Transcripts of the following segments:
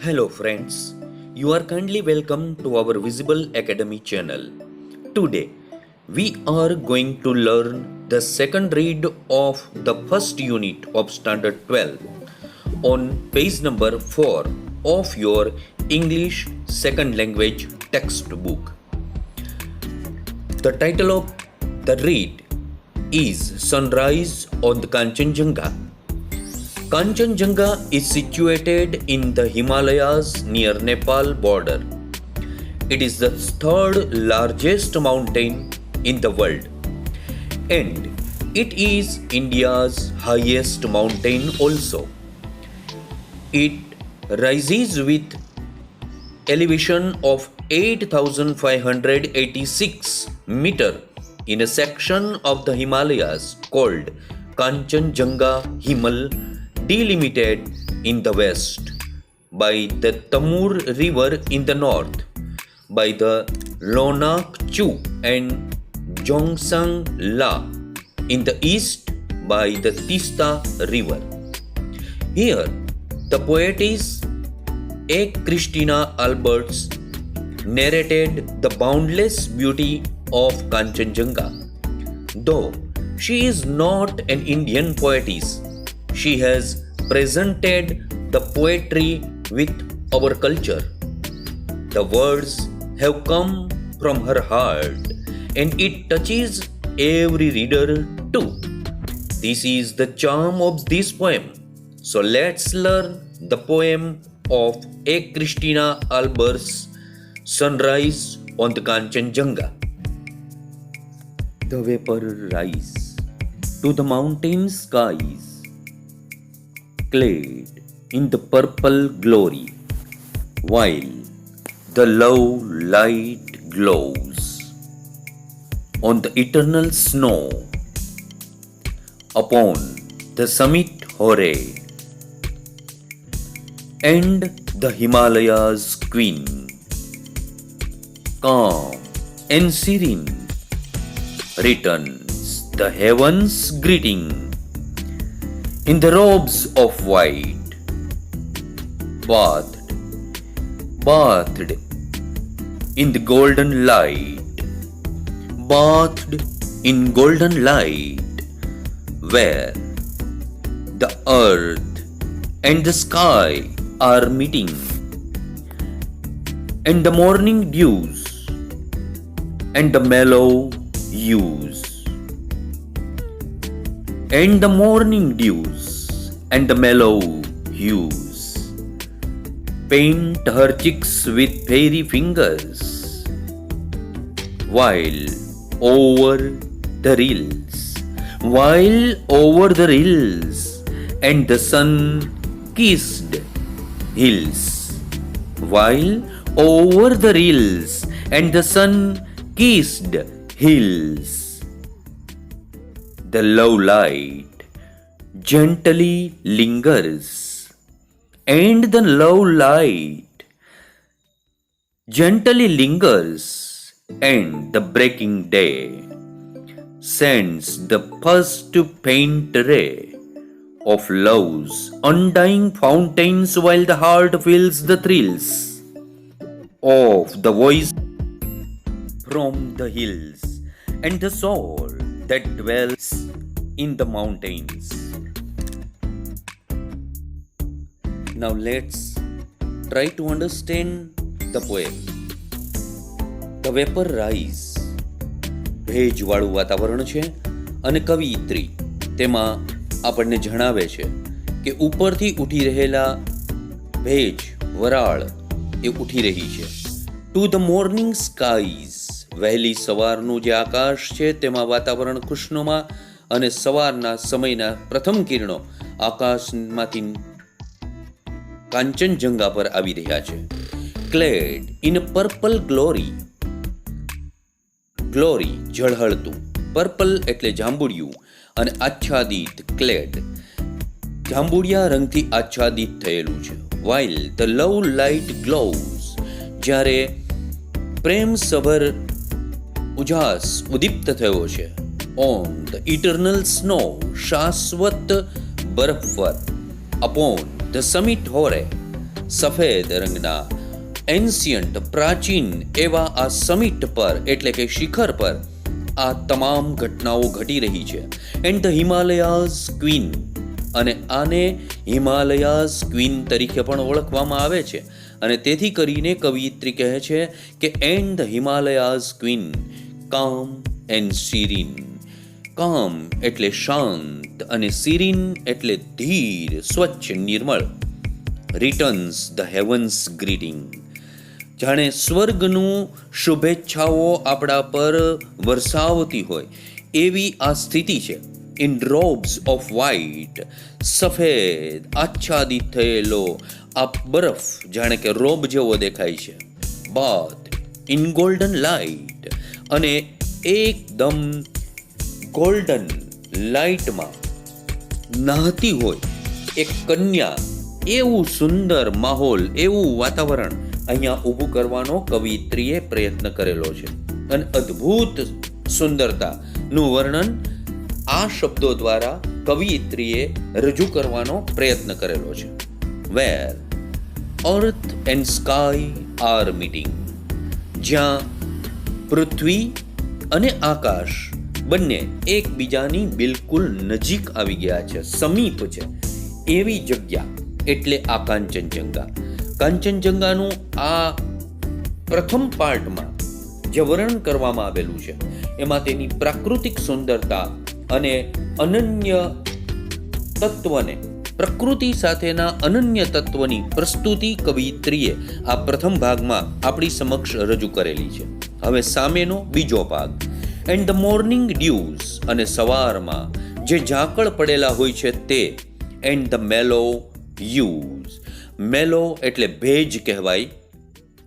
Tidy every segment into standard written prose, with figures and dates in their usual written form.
Hello, friends. You are kindly welcome to our Visible Academy channel. Today, we are going to learn the second read of the first unit of Standard 12 on page number 4 of your English Second Language textbook. The title of the read is Sunrise on the Kanchenjunga. Kanchenjunga is situated in the Himalayas near Nepal border. It is the third largest mountain in the world and it is India's highest mountain also. It rises with elevation of 8,586 meter in a section of the Himalayas called Kanchenjunga Himal, delimited in the west by the Tamur River in the north, by the Lonak Chu and Jongsang La in the east, by the Tista River. Here, the poetess A. Christina Alberts narrated the boundless beauty of Kanchenjunga. Though she is not an Indian poetess, she has presented the poetry with our culture. The words have come from her heart and it touches every reader too. This is the charm of this poem. So let's learn the poem of A. Christina Alberts, Sunrise on the Kanchenjunga. The vapor rise to the mountain skies, clad in the purple glory, while the low light glows on the eternal snow upon the summit hoary, and the Himalayas queen, calm and serene, returns the heavens greeting in the robes of white, bathed in the golden light, bathed in golden light, where the earth and the sky are meeting, and the morning dews and the mellow hues, and the morning dews and the mellow hues paint her cheeks with fairy fingers, while over the rills and the sun-kissed hills, while over the rills and the sun-kissed hills, the low light gently lingers, and the low light gently lingers, and the breaking day sends the first faint ray of love's undying fountains, while the heart feels the thrills of the voice from the hills, and the soul that dwells in the mountains. Now let's try to understand the poem. The vapor rise, ભેજવાળું વાતાવરણ છે અને કવિયત્રી તેમાં આપણને જણાવે છે કે ઉપરથી ઉઠી રહેલા ભેજ વરાળ એ ઉઠી રહી છે. ટુ ધ મોર્નિંગ સ્કાઈઝ, વહેલી સવારનું જે આકાશ છે તેમાં વાતાવરણ ખુશનુમા અને સવારના સમયના પ્રથમ કિરણો આકાશમાંથી કાંચનજંગા પર આવી રહ્યા છે. Clad in purple glory, glory ઝળહળતું, પર્પલ એટલે જાંબુડિયું અને આચ્છાદિત, ક્લેડ જાંબુડિયા રંગથી આચ્છાદિત થયેલું છે. While the love light gloves, જ્યારે પ્રેમસભર ઉજાસ ઉદીપ્ત થયો છે. ઓન ધ ઇટર્નલ સ્નો, શાશ્વત બરફ પર. અપોન ધ સમિટ હોરે, સફેદ રંગના એન્શિયન્ટ પ્રાચીન એવા આ સમિટ પર એટલે કે શિખર પર આ તમામ ઘટનાઓ ઘટી રહી છે. એન્ડ ધ હિમાલયાઝ ક્વીન, અને આને હિમાલયાઝ ક્વીન તરીકે પણ ઓળખવામાં આવે છે. અને તેથી કરીને કવિયત્રી કહે છે કે and the Himalayas queen calm and serene. Calm એટલે શાંત અને સિરીન એટલે ધીર, સ્વચ્છ, નિર્મળ. Returns the heavens greeting. જાણે સ્વર્ગનું શુભેચ્છાઓ આપણા પર વરસાવતી હોય એવી આ સ્થિતિ છે. ઇન રોબ્સ ઓફ વ્હાઇટ, સફેદ આચ્છાદિત થયેલો આ બરફ જાણે કે રોબ જેવો દેખાય છે. બાથ ઇન ગોલ્ડન લાઇટ, અને એકદમ ગોલ્ડન લાઇટમાં નહાતી હોય એક કન્યા, એવું સુંદર માહોલ, એવું વાતાવરણ અહીંયા ઊભું કરવાનો કવિયત્રીએ પ્રયત્ન કરેલો છે. અને અદ્ભુત સુંદરતાનું વર્ણન આ શબ્દો દ્વારા કવિયત્રીએ રજૂ કરવાનો પ્રયત્ન કરેલો છે. Where earth and sky are meeting, જ્યાં પૃથ્વી અને આકાશ બંને એકબીજાની બિલકુલ નજીક આવી ગયા છે, સમીપ છે, એવી જગ્યા એટલે આ કાંચનજંગા. કાંચનજંગાનું આ પ્રથમ પાર્ટમાં જે વર્ણન કરવામાં આવેલું છે એમાં તેની પ્રાકૃતિક સુંદરતા અને અનન્ય તત્વને, પ્રકૃતિ સાથેના અનન્ય તત્વની પ્રસ્તુતિ કવિયત્રીએ આ પ્રથમ ભાગમાં આપણી સમક્ષ રજૂ કરેલી છે. હવે સામેનો બીજો ભાગ, એન્ડ ધ મોર્નિંગ ડ્યુઝ, અને સવારમાં જે ઝાકળ પડેલા હોય છે તે. એન્ડ ધ મેલો યુઝ, મેલો એટલે ભેજ કહેવાય,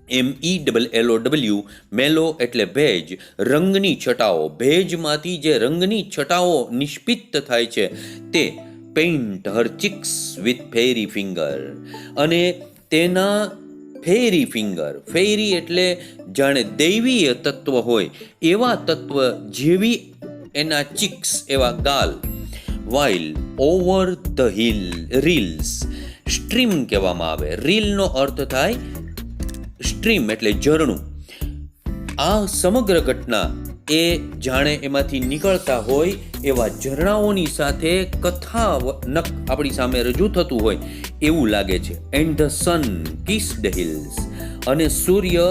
MELLOW, મેલો એટલે ભેજ, રંગની છટાઓ. ભેજમાંથી જે રંગની છટાઓ નિષ્પિત થાય છે તે. Paint her cheeks with fairy finger, અને તેના ફેરી ફિંગર, ફેરી એટલે જાણે દૈવીય તત્વ હોય એવા તત્વ જેવી એના ચીક્સ, એવા ગાલ. While over the reels, stream કહેવામાં આવે. રીલનો અર્થ થાય સ્ટ્રીમ એટલે ઝરણું. આ સમગ્ર ઘટના એ જાણે એમાંથી નીકળતા હોય એવા ઝરણાઓની સાથે કથાનક આપણી સામે રજૂ થતું હોય એવું લાગે છે. And the sun kiss the hills, અને સૂર્ય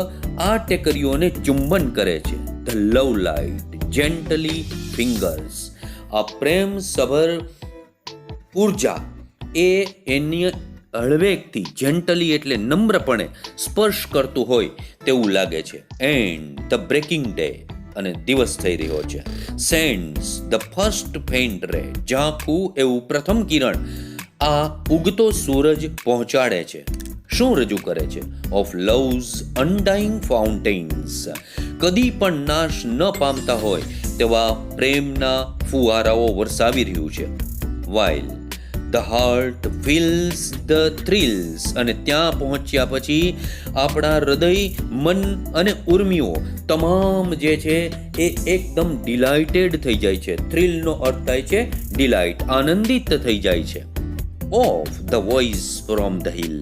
આ ટેકરીઓને ચુંબન કરે છે. The love light gently fingers, આ પ્રેમ સભર ઉર્જા એ એની હળવેકથી, જેન્ટલી એટલે નમ્રપણે સ્પર્શ કરતું હોય તેવું લાગે છે. એન્ડ ધ બ્રેકિંગ ડે, અને દિવસ થઈ રહ્યો છે. સેન્ડ્સ ધ ફર્સ્ટ ફેઇન્ટ રે, ઝાંખું એવું પ્રથમ કિરણ આ ઉગતો સૂરજ પહોંચાડે છે. શું રજૂ કરે છે? ઓફ લવ્સ અનડાઇંગ ફાઉન્ટેન્સ, કદી પણ નાશ ન પામતા હોય તેવા પ્રેમના ફુવારાઓ વરસાવી રહ્યું છે. While the heart feels the thrills, અને ત્યાં પહોંચ્યા પછી આપણા હૃદય, મન અને ઉર્મિઓ તમામ જે છે એ એકદમ ડિલાઇટેડ થઈ જાય છે. થ્રિલનો અર્થ થાય છે ડિલાઇટ, આનંદિત થઈ જાય છે. Of the voice from the hill,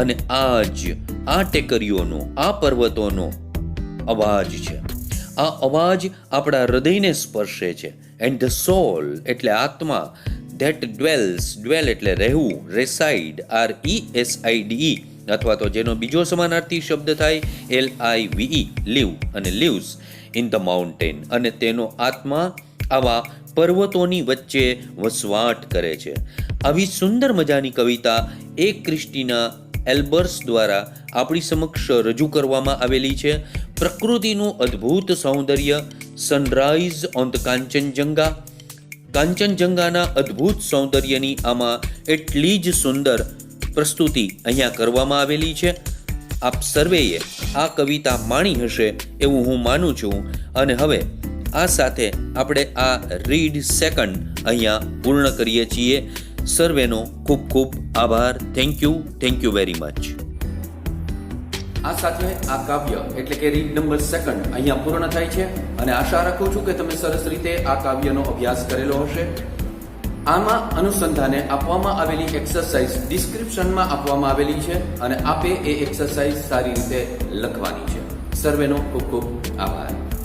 અને આજ આ ટેકરીઓનો, આ પર્વતોનો અવાજ છે. આ અવાજ આપણા હૃદયને સ્પર્શે છે. એન્ડ ધ સોલ એટલે આત્મા. ધેટ ડ્વેલ્સ, ડ્વેલ એટલે રહેવું, રેસાઇડ RESIDE, અથવા તો જેનો બીજો સમાનાર્થી શબ્દ થાય LIVE, લીવ, અને લીવ્સ ઇન ધ માઉન્ટેન, અને તેનો આત્મા આવા પર્વતોની વચ્ચે વસવાટ કરે છે. આવી સુંદર મજાની કવિતા એ ક્રિસ્ટીના એલ્બર્સ દ્વારા આપણી સમક્ષ રજૂ કરવામાં આવેલી છે. પ્રકૃતિનું અદ્ભુત સૌંદર્ય, સનરાઈઝ ઓન ધ કાંચનજંગા, કાંચનજંગાના અદ્ભુત સૌંદર્યની આમાં એટલી જ સુંદર પ્રસ્તુતિ અહીંયા કરવામાં આવેલી છે. આપ સર્વેએ આ કવિતા માણી હશે એવું હું માનું છું. અને હવે આ સાથે આપણે આ રીડ સેકન્ડ અહીંયા પૂર્ણ કરીએ છીએ. સર્વેનો ખૂબ ખૂબ આભાર. Thank you very much. આ સાથે આ કાવ્ય એટલે કે રીડ નંબર સેકન્ડ અહીંયા પૂર્ણ થાય છે, અને આશા રાખું છું કે તમે સરસ રીતે આ કાવ્યનો અભ્યાસ કરેલો હશે. આમાં અનુસંધાને આપવામાં આવેલી એક્સરસાઇઝ ડિસ્ક્રિપ્શનમાં આપવામાં આવેલી છે અને આપે એ એક્સરસાઇઝ સારી રીતે લખવાની છે. સર્વેનો ખૂબ ખૂબ આભાર.